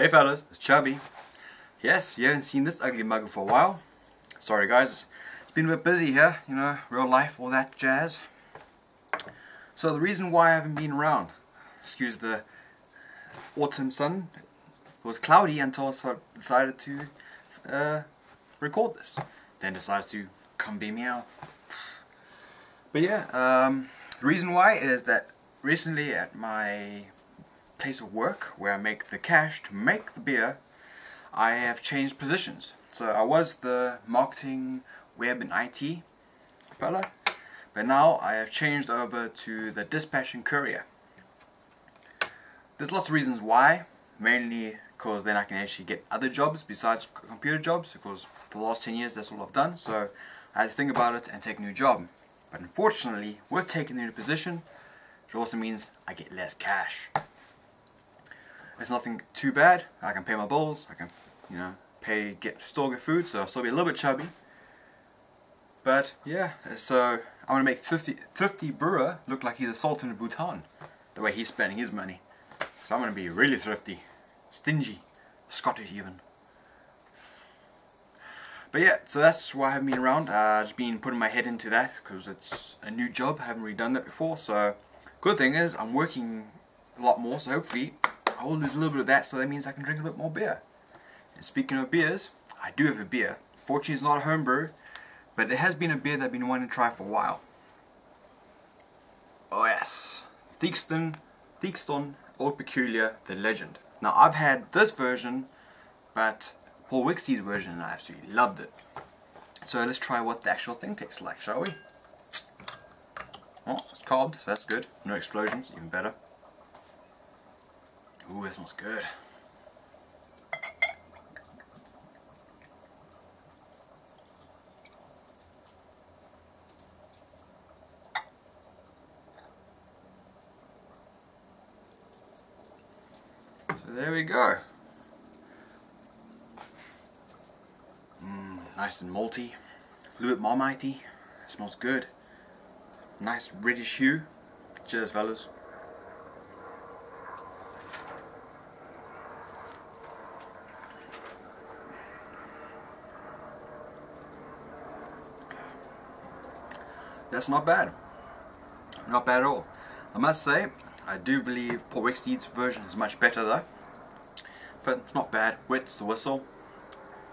Hey fellas, it's Chubby. Yes, you haven't seen this ugly mug for a while. Sorry guys, it's been a bit busy here, you know, real life, all that jazz. So the reason why I haven't been around, excuse the autumn sun, it was cloudy until I decided to record this. Then decides to come beam me out. But yeah, the reason why is that recently at my place of work where I make the cash to make the beer, I have changed positions. So I was the marketing, web and IT fella, but now I have changed over to the dispatch and courier. There's lots of reasons why, mainly because then I can actually get other jobs besides computer jobs, because for the last 10 years that's all I've done, so I had to think about it and take a new job. But unfortunately, with taking the new position, it also means I get less cash. It's nothing too bad. I can pay my bills, I can, you know, get food, so I'll still be a little bit chubby. But yeah, so I want to make Thrifty Brewer look like he's a sultan of Bhutan, the way he's spending his money. So I'm going to be really thrifty, stingy, Scottish even. But yeah, so that's why I haven't been around. I've just been putting my head into that because it's a new job. I haven't really done that before. So good thing is I'm working a lot more, so hopefully I'll lose a little bit of that, so that means I can drink a bit more beer. And speaking of beers, I do have a beer. Fortunately it's not a homebrew, but it has been a beer that I've been wanting to try for a while. Oh yes, Theakston Old Peculiar, the Legend. Now I've had this version, but Paul Wicksteed's version, and I absolutely loved it. So let's try what the actual thing tastes like, shall we? Oh, it's carved, so that's good. No explosions, even better. Ooh, that smells good. So there we go. Nice and malty, a little bit marmitey. Smells good. Nice reddish hue. Cheers, fellas. That's not bad. Not bad at all. I must say, I do believe Paul Wicksteed's version is much better though. But it's not bad. Wet's the whistle.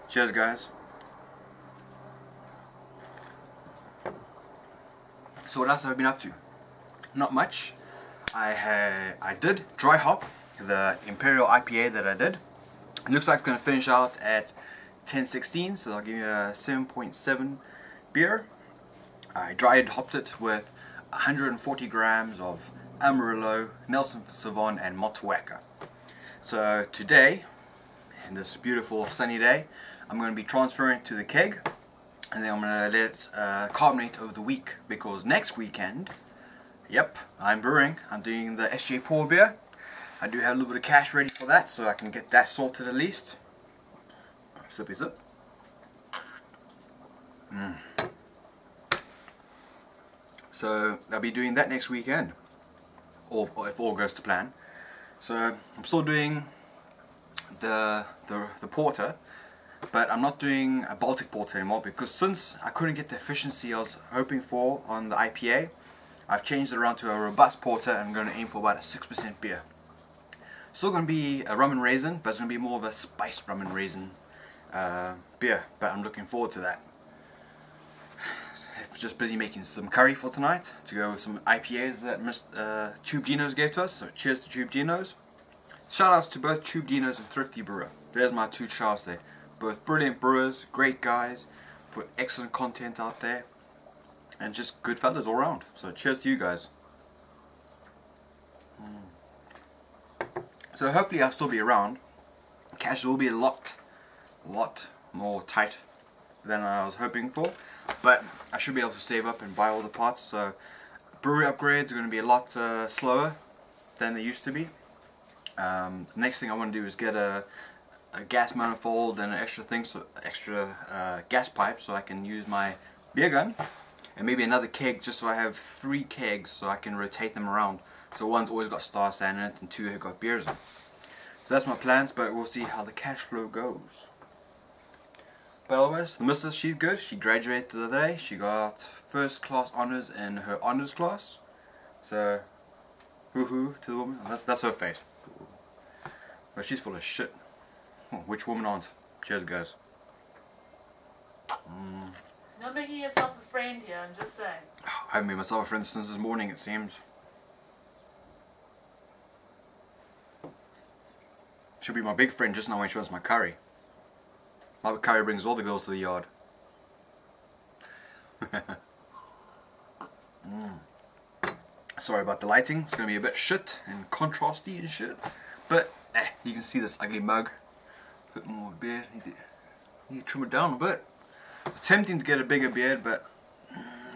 Cheers, guys. So what else have I been up to? Not much. I did dry hop the Imperial IPA that I did. It looks like it's going to finish out at 1016, so I'll give you a 7.7 beer. I dry hopped it with 140 grams of Amarillo, Nelson Sauvin and Motueka. So today, in this beautiful sunny day, I'm going to be transferring it to the keg, and then I'm going to let it carbonate over the week, because next weekend, yep, I'm brewing. I'm doing the SJ Pour beer. I do have a little bit of cash ready for that, so I can get that sorted at least. Sippy sip. So I'll be doing that next weekend, or if all goes to plan. So I'm still doing the porter, but I'm not doing a Baltic porter anymore, because since I couldn't get the efficiency I was hoping for on the IPA, I've changed it around to a robust porter, and I'm going to aim for about a 6% beer. Still going to be a rum and raisin, but it's going to be more of a spiced rum and raisin beer, but I'm looking forward to that. Just busy making some curry for tonight to go with some IPAs that Tube Dinos gave to us, so cheers to Tube Dinos. Shout outs to both Tube Dinos and Thrifty Brewer. There's my two shouts there. Both brilliant brewers, great guys, put excellent content out there, and just good fellas all around. So cheers to you guys. So hopefully I'll still be around. Cash will be a lot more tight than I was hoping for, but I should be able to save up and buy all the parts. So brewery upgrades are going to be a lot slower than they used to be. Next thing I want to do is get a gas manifold and an extra gas pipe, so I can use my beer gun, and maybe another keg, just so I have 3 kegs so I can rotate them around. So one's always got Star San in it and 2 have got beers in. So that's my plans, but we'll see how the cash flow goes. But otherwise, the missus, she's good. She graduated the other day. She got first class honours in her honours class. So, hoo-hoo to the woman. That's her face. But she's full of shit. Which woman aren't? Cheers, guys. Not making yourself a friend here, I'm just saying. I haven't made myself a friend since this morning, it seems. She'll be my big friend just now when she wants my curry. My curry brings all the girls to the yard. Sorry about the lighting, it's going to be a bit shit and contrasty and shit. But, you can see this ugly mug. A bit more beard, need to trim it down a bit. Attempting to get a bigger beard, but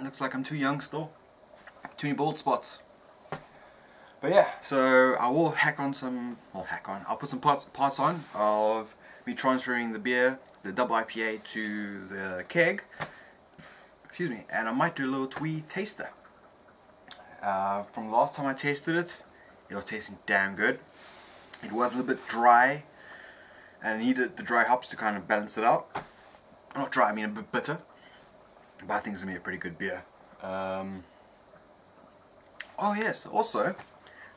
looks like I'm too young still. Too many bald spots. But yeah, so I will I'll put some parts on of me transferring the beer, the double IPA to the keg. Excuse me, and I might do a little twee taster. From the last time I tasted it, it was tasting damn good. It was a little bit dry, and I needed the dry hops to kind of balance it out. Not dry, I mean a bit bitter. But I think it's going to be a pretty good beer. Oh yes, also,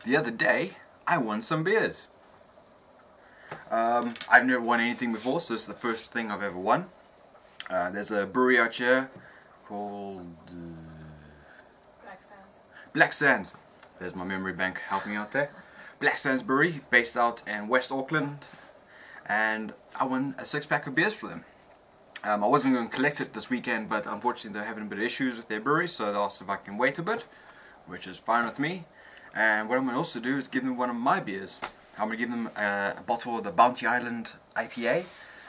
the other day, I won some beers. I've never won anything before, so this is the first thing I've ever won. There's a brewery out here called Black Sands. There's my memory bank helping out there. Black Sands Brewery, based out in West Auckland. And I won a 6-pack of beers for them. I wasn't going to collect it this weekend, but unfortunately they're having a bit of issues with their brewery, so they asked if I can wait a bit, which is fine with me. And what I'm going to also do is give them one of my beers. I'm going to give them a bottle of the Bounty Island IPA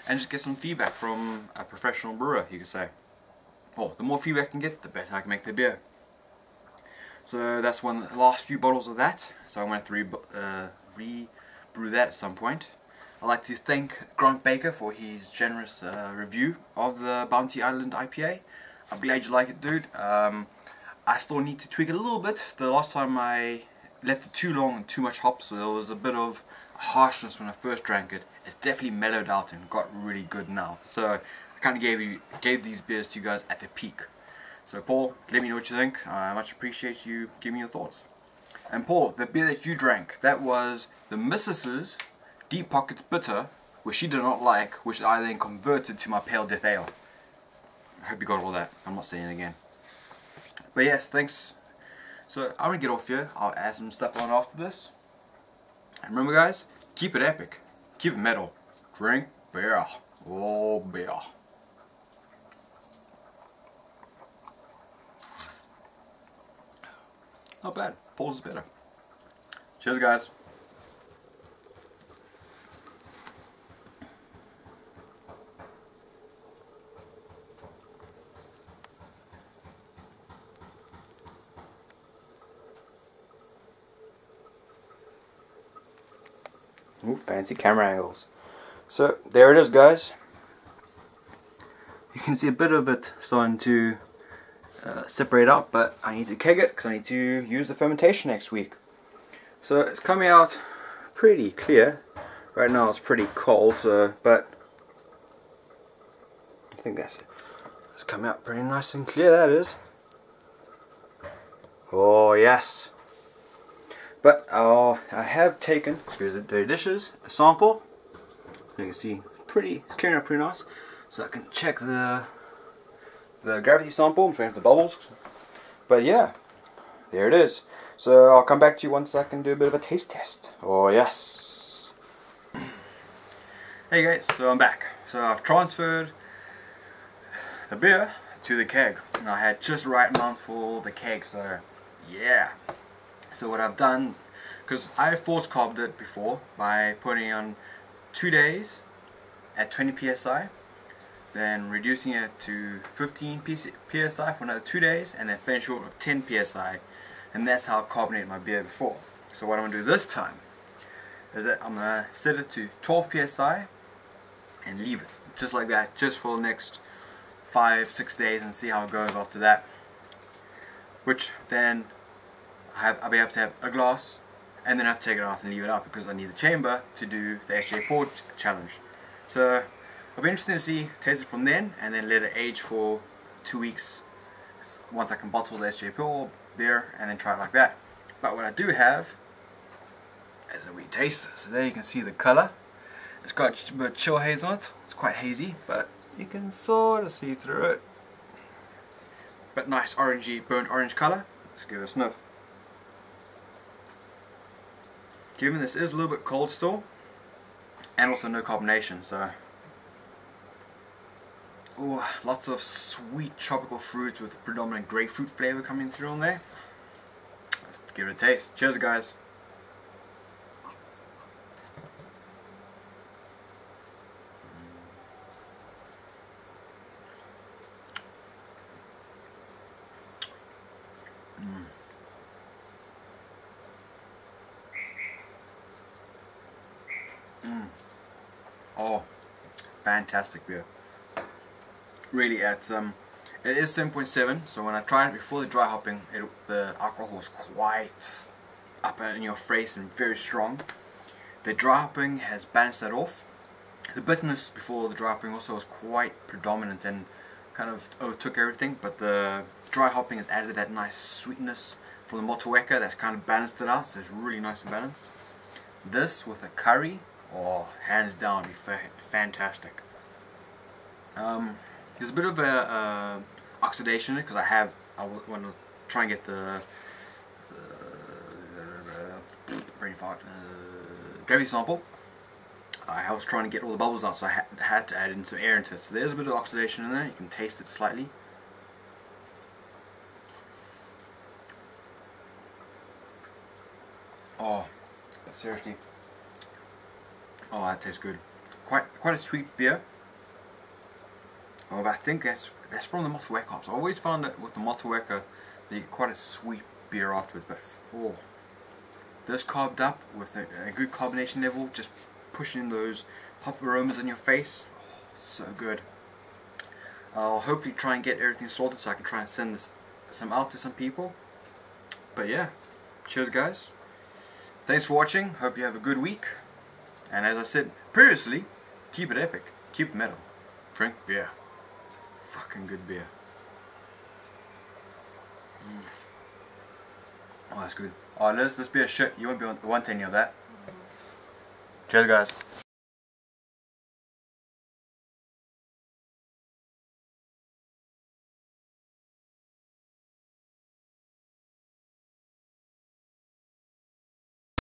and just get some feedback from a professional brewer, you could say. Well, the more feedback I can get, the better I can make the beer. So that's one of the last few bottles of that, so I'm going to have to re-brew that at some point. I'd like to thank Grant Baker for his generous review of the Bounty Island IPA. I'm glad you like it, dude. I still need to tweak it a little bit. The last time I left it too long and too much hops, so there was a bit of harshness when I first drank it. It's definitely mellowed out and got really good now. So I kind of gave these beers to you guys at the peak. So Paul, let me know what you think. I much appreciate you giving me your thoughts. And Paul, the beer that you drank, that was the Mrs.'s Deep Pockets Bitter, which she did not like, which I then converted to my Pale Death Ale. I hope you got all that. I'm not saying it again. But yes, thanks. So I'm going to get off here. I'll add some stuff on after this. And remember guys, keep it epic. Keep it metal. Drink beer. Oh, beer. Not bad. Paul's is better. Cheers guys. Ooh, fancy camera angles. So there it is guys. You can see a bit of it starting to separate out, but I need to keg it because I need to use the fermentation next week. So it's coming out pretty clear. Right now it's pretty cold, but I think that's it. It's coming out pretty nice and clear, that is. Oh yes. But I have taken, excuse the dirty dishes, a sample. You can see it's clearing up pretty nice. So I can check the gravity sample. I'm trying the bubbles. But yeah, there it is. So I'll come back to you once I can do a bit of a taste test. Oh yes. Hey guys, so I'm back. So I've transferred the beer to the keg. And I had just right amount for the keg, so yeah. So what I've done, because I force carbed it before by putting on 2 days at 20 psi, then reducing it to 15 psi for another 2 days, and then finish it with 10 psi, and that's how I carbonated my beer before. So what I'm going to do this time is that I'm going to set it to 12 psi and leave it just like that, just for the next 5-6 days, and see how it goes after that. Which then I'll be able to have a glass and then I have to take it out and leave it out because I need the chamber to do the SJ Port challenge. So it'll be interesting to see, taste it from then, and then let it age for 2 weeks once I can bottle the SJ Port beer and then try it like that. But what I do have is a wee taster. So there you can see the colour. It's got a bit of chill haze on it. It's quite hazy, but you can sort of see through it. But nice orangey, burnt orange colour. Let's give it a sniff. Given this is a little bit cold still, and also no carbonation, so ooh, lots of sweet tropical fruit with predominant grapefruit flavour coming through on there. Let's give it a taste. Cheers, guys. Oh, fantastic beer. Really, it is 7.7, so when I tried it before the dry hopping, the alcohol was quite up in your face and very strong. The dry hopping has balanced that off. The bitterness before the dry hopping also was quite predominant and kind of overtook everything, but the dry hopping has added that nice sweetness from the Motueka that's kind of balanced it out, so it's really nice and balanced. This with a curry, oh, hands down, be fantastic. There's a bit of a oxidation in it because I want to try and get the brain fart gravy sample. I was trying to get all the bubbles out, so I had to add in some air into it. So there's a bit of oxidation in there. You can taste it slightly. Oh, but seriously. Oh, that tastes good. Quite a sweet beer. Oh, but I think that's from the Motueka hops. I always found that with the Motueka that you get quite a sweet beer afterwards. But oh, this carved up with a good carbonation level, just pushing in those hop aromas in your face. Oh, so good. I'll hopefully try and get everything sorted so I can try and send some out to some people. But yeah, cheers, guys. Thanks for watching. Hope you have a good week. And as I said previously, keep it epic, keep it metal, drink beer. Fucking good beer. Oh, that's good. Oh, this beer shit. You won't want any of that. Cheers, guys.